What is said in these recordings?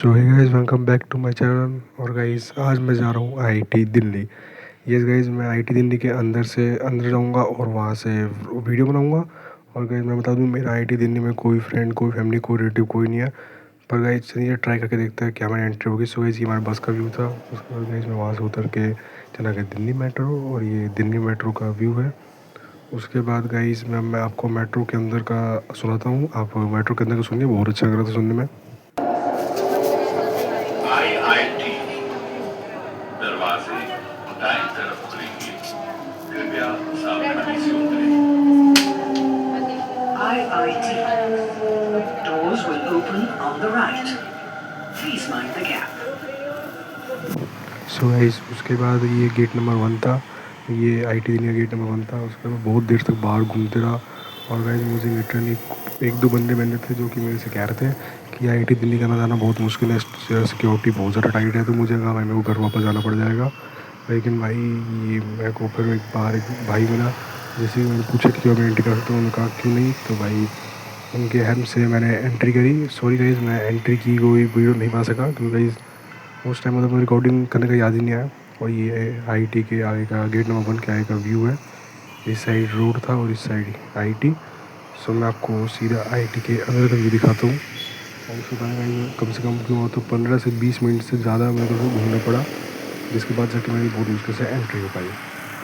So hey guys, welcome back to my channel. और guys आज मैं जा रहा हूँ आईआईटी दिल्ली। यस गाइस, मैं आईआईटी दिल्ली के अंदर से अंदर जाऊँगा और वहाँ से वीडियो बनाऊँगा। और गाइस मैं बता दूँ, मेरा आईआईटी दिल्ली में कोई फ्रेंड, कोई फैमिली, कोई रिलेटिव कोई नहीं है। पर गाइस चलिए ट्राई करके देखते हैं क्या हमारी एंट्री होगी। सो गाइस ये हमारे बस का व्यू था। उसके बाद गाइस मैं वहाँ से उतर के चला गया दिल्ली मेट्रो, और ये दिल्ली मेट्रो का व्यू है। उसके बाद गाइस मैं आपको मेट्रो के अंदर का सुनाता हूँ। आप मेट्रो के अंदर का सुनिए, बहुत अच्छा लग रहा था सुनने में। आईआईटी दरवाजे दाएं तरफ खुलेंगे, कृपया सावधानी से उतरें। IIT doors will open on the right. Please mind the gap. So guys उसके बाद ये गेट नंबर 1 था। ये आईआईटी दिल्ली का गेट नंबर 1 था। उसके बाद बहुत देर तक बाहर घूमते रहा। और गाइस मुझे लिटरली एक दो बंदे मैंने थे जो कि मेरे से कह रहे थे कि आईआईटी दिल्ली का ना जाना बहुत मुश्किल है, सिक्योरिटी बहुत ज़्यादा टाइट है। तो मुझे कहा भाई मेरे को घर वापस जाना पड़ जाएगा। लेकिन भाई ये मेरे को फिर एक भाई मिला, जैसे ही मैंने पूछा कि क्या मैं एंट्री कर सकता हूँ, उन्होंने कहा क्यों नहीं। तो भाई उनके हेल्प से मैंने एंट्री करी। सॉरी गाइस, मैं एंट्री की कोई वीडियो नहीं बना सका क्योंकि गाइस उस टाइम मतलब रिकॉर्डिंग करने का याद ही नहीं आया। और ये आईआईटी के आगे का गेट नंबर 1 के आगे का व्यू है। इस साइड रोड था और इस साइड आईआईटी। सो मैं आपको सीधा आईआईटी के अंदर का व्यू दिखाता हूँ। और उसके बाद भाई कम से कम क्यों तो 15 से 20 मिनट से ज़्यादा मेरे को घूमना पड़ा, जिसके बाद जाके मेरी बहुत मुश्किल से एंट्री हो पाई।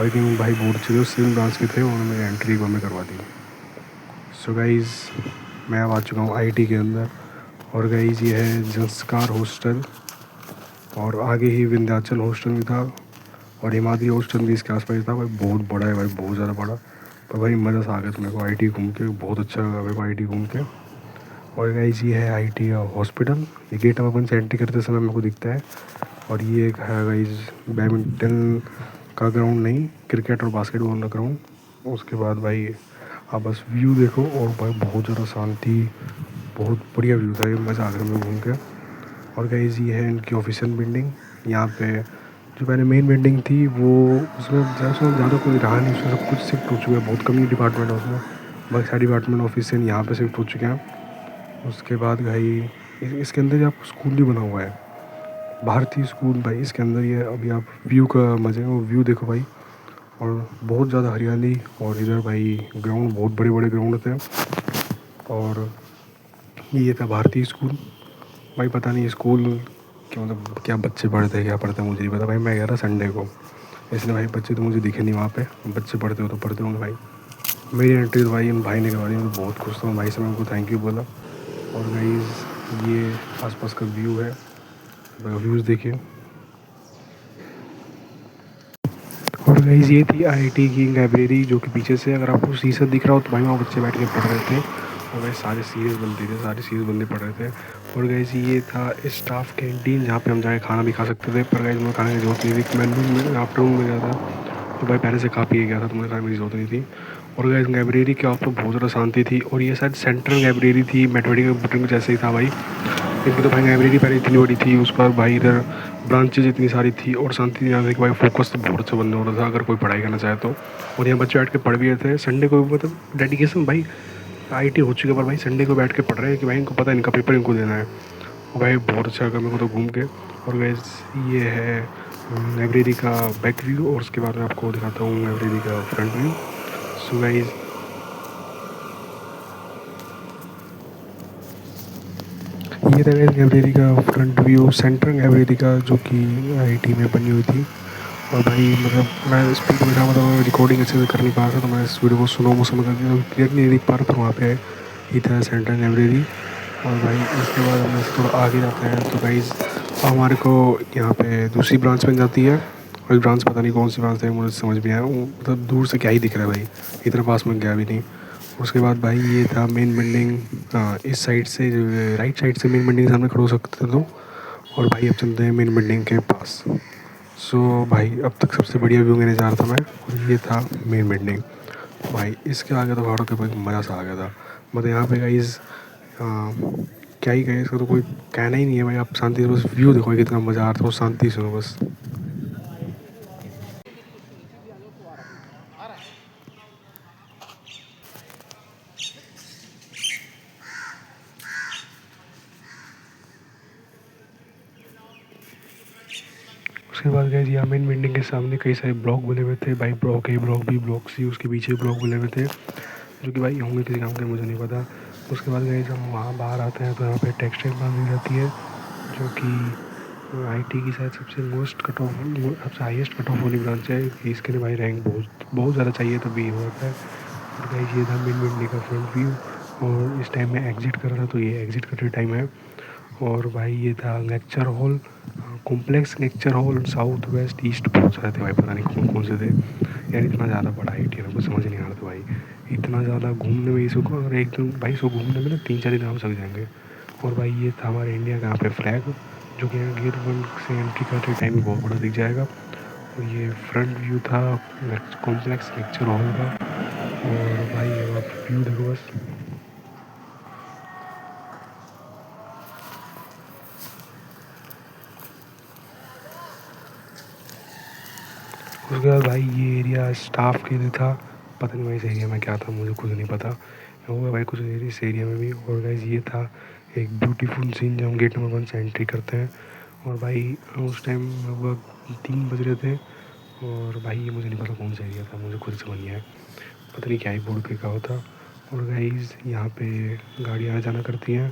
और क्योंकि भाई बहुत अच्छे थे, सेम ब्रांच के थे, उन्होंने मेरी एंट्री एक बार में करवा दी। सो गाइज़ मैं अब आ चुका हूँ आईआईटी के अंदर। और गाइज़ ये है संस्कार हॉस्टल, और आगे ही विंध्याचल हॉस्टल भी था, और हिमाद्री हॉस्टल भी इसके आसपास था। भाई बहुत बड़ा है भाई, बहुत ज़्यादा बड़ा। पर भाई मज़ा सा आ गया था मेरे को आईआईटी घूम के, बहुत अच्छा लगा मेरे को आईआईटी घूम के। और गाइस ये है आईआईटी हॉस्पिटल। ये गेट नंबर 1 से एंट्री करते समय मेरे को दिखता है। और ये एक है गाइस बैडमिंटन का ग्राउंड, नहीं क्रिकेट और बास्केटबॉल का ग्राउंड। उसके बाद भाई आप बस व्यू देखो, और भाई बहुत ज़्यादा शांति, बहुत बढ़िया व्यू था। ये मज़ा आ गया मेरे को घूम के। और गाइस ये है इनकी ऑफिशियल बिल्डिंग। यहाँ पे जो पहले मेन बिल्डिंग थी वो, उसमें ज़्यादा कोई रहा नहीं, उसमें सब कुछ शिफ्ट हो चुका है, बहुत कम ही डिपार्टमेंट है उसमें। बाकी सारे डिपार्टमेंट ऑफिस से यहाँ पे शिफ्ट हो चुके हैं। उसके बाद भाई इसके अंदर ही आपको स्कूल भी बना हुआ है, भारतीय स्कूल भाई इसके अंदर ही है। अभी आप व्यू का मज़े वो व्यू देखो भाई, और बहुत ज़्यादा हरियाली। और इधर भाई ग्राउंड, बहुत बड़े बड़े ग्राउंड थे। और ये था भारतीय स्कूल। भाई पता नहीं स्कूल क्या मतलब, क्या बच्चे पढ़ते हैं क्या पढ़ते हैं मुझे नहीं पता भाई। मैं गया था संडे को, इसलिए भाई बच्चे तो मुझे दिखे नहीं वहाँ पे। बच्चे पढ़ते हो तो पढ़ते होंगे भाई। मेरी एंट्री तो भाई इन भाई ने करवा दी, मैं तो बहुत खुश था। भाई से मैं उनको थैंक यू बोला। और गाइस ये आसपास का व्यू है, व्यूज़ देखिए। और गाइस ये थी आईआईटी की लाइब्रेरी, जो कि पीछे से अगर आपको शीशा दिख रहा हो तो भाई वहाँ बच्चे बैठ के पढ़ रहे थे। और भाई सारे सीरियस बंदे थे, सारे सीरियस बंदे पढ़ रहे थे। और गाइस ये था स्टाफ कैंटीन, जहाँ पे हम जाके खाना भी खा सकते थे। पर गाइस मुझे खाने की जरूरत नहीं थी, मैं आफ्टरनून में गया था, तो भाई पहले से खा पी के गया था, तो मुझे खाने की जरूरत नहीं थी। और गाइस लाइब्रेरी के आस पास बहुत ज़्यादा शांति थी। और ये शायद सेंट्रल लाइब्रेरी थी, मैथमेटिकल बुकिंग जैसे ही था भाई। इनकी तो भाई लाइब्रेरी पहले इतनी बड़ी थी, उस पर भाई इधर ब्रांचेज इतनी सारी थी, और शांति थी यहाँ से कि भाई फोकस तो बहुत अच्छा बनने हो रहा था अगर कोई पढ़ाई करना चाहे तो। और यहाँ बच्चे बैठ के पढ़ भी रहे थे संडे को, मतलब डेडिकेशन भाई। आईटी हो चुकी है पर भाई संडे को बैठ के पढ़ रहे हैं कि भाई इनको पता है इनका पेपर इनको देना है। और भाई बहुत अच्छा लगा मेरे को तो घूम के। और गैस ये है लाइब्रेरी का बैक व्यू, और उसके बाद मैं आपको दिखाता हूँ लाइब्रेरी का फ्रंट व्यू। सो गाइस ये था गाइस लाइब्रेरी का फ्रंट व्यू, सेंट्रल लाइब्रेरी का, जो कि आईआईटी में बनी हुई थी। और भाई मतलब मैं स्पीड में था, मतलब मैं रिकॉर्डिंग अच्छे से कर नहीं पा रहा था, तो मैं इस वीडियो को स्लो मोशन में करके क्लियर नहीं देख पा रहा था। वहाँ पे ही था सेंट्रल लाइब्रेरी। और भाई इसके बाद हम थोड़ा आगे जाते हैं तो गाइज हमारे को यहाँ पे दूसरी ब्रांच बन जाती है। और ब्रांच पता नहीं कौन सी ब्रांच है, मुझे समझ में आया, मतलब दूर से क्या ही दिख रहा है भाई, इतना पास में गया भी नहीं। उसके बाद भाई ये था मेन बिल्डिंग। हाँ इस साइड से, राइट साइड से मेन बिल्डिंग के सामने खड़े हो सकते थे तो। और भाई अब चलते हैं मेन बिल्डिंग के पास। सो भाई अब तक सबसे बढ़िया व्यू मैंने जा रहा था मैं, और ये था मेन बिल्डिंग। भाई इसके आगे तो भाड़ों के भाई मज़ा सा आ गया था। मतलब यहाँ पे गाइस क्या ही कहें, इसका तो कोई कहना ही नहीं है भाई। आप शांति से बस व्यू देखो कितना मज़ा आ रहा था, वो शांति सुनो बस। उसके बाद गए यहाँ मेन बिल्डिंग के सामने कई सारे ब्लॉक बने हुए थे भाई, block A, block B, block C, उसके पीछे ब्लॉक बने हुए थे जो कि भाई होंगे किसी काम के मुझे नहीं पता। उसके बाद गए जब वहाँ बाहर आते हैं तो यहाँ पे टेक्सटाइल प्लांट दी जाती है जो कि आईटी की शायद सबसे मोस्ट कट ऑफ, सबसे हाईएस्ट कट ऑफ वाली ब्रांच है कि इसके लिए भाई रैंक बहुत बहुत ज़्यादा चाहिए तभी हो जाता है। और गाइस ये था मेन बिल्डिंग का फ्रंट व्यू, और इस टाइम में एग्ज़िट कर रहा था तो ये एग्ज़िट करते टाइम है। और भाई ये था lecture hall, complex lecture hall, south west east बहुत सारे थे भाई, पता नहीं कौन कौन से थे यार, इतना ज़्यादा बड़ा आई टी कुछ समझ नहीं आ रहा था भाई, इतना ज़्यादा घूमने में इसको, और एक दिन भाई इसको घूमने में ना 3-4 दिन हम सक जाएंगे। और भाई ये था हमारे इंडिया का यहाँ पे फ्लैग जो कि यहाँ गेट 1 से एंट्री करते टाइम में बहुत बड़ा दिख जाएगा। और ये फ्रंट व्यू था कॉम्प्लेक्स लेक्चर हॉल का। और भाई आप व्यू देखो बस। उसके बाद भाई ये एरिया स्टाफ के लिए था, पता नहीं भाई इस एरिया में क्या था मुझे खुद नहीं पता, होगा भाई कुछ इस एरिया में भी। और गाइस ये था एक ब्यूटीफुल सीन जब हम गेट नंबर 1 से एंट्री करते हैं। और भाई उस टाइम लगभग 3 बज रहे थे, और भाई ये मुझे नहीं पता कौन सा एरिया था, मुझे खुद समझ नहीं आया, पता नहीं क्या ही बोर्ड पे का होता। और गाइस यहाँ पे गाड़ी आना जाना करती हैं।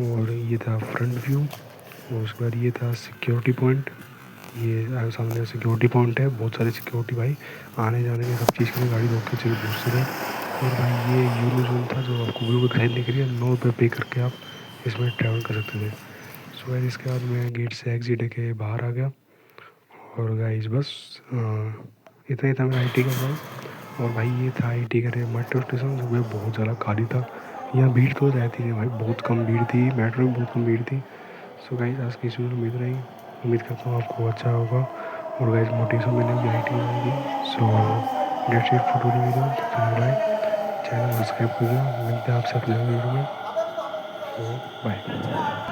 और ये था फ्रंट व्यू। और उसके बाद ये था सिक्योरिटी पॉइंट, ये सामने सिक्योरिटी पॉइंट है, बहुत सारे सिक्योरिटी भाई आने जाने के सब चीज़ के लिए गाड़ी रोक के चल पूछ रहे। और भाई ये यूनो जोन था जो आपको व्यू को दिखाई के लिए 9 रुपये पे करके आप इसमें ट्रैवल कर सकते थे। सो गाइस इसके बाद मैं गेट से एग्जिट के बाहर आ गया। और गाइस बस इतना ही था मेरा आई का ब्लॉग। और भाई ये था आई का मेट्रो स्टेशन जो कि बहुत ज़्यादा खाली था, यहाँ भीड़ तो रहती है भाई, बहुत कम भीड़ थी, मेट्रो में बहुत कम भीड़ थी। सो गाइस आज की इस वीडियो में इतना ही, उम्मीद करता हूँ आपको अच्छा होगा। और गाइस मोटिवेशन मिलेगी आई टी मिलेगी। So that's it for today video, bye, channel subscribe कीजिए, मिलते हैं आपसे अगले वीडियो में। So bye.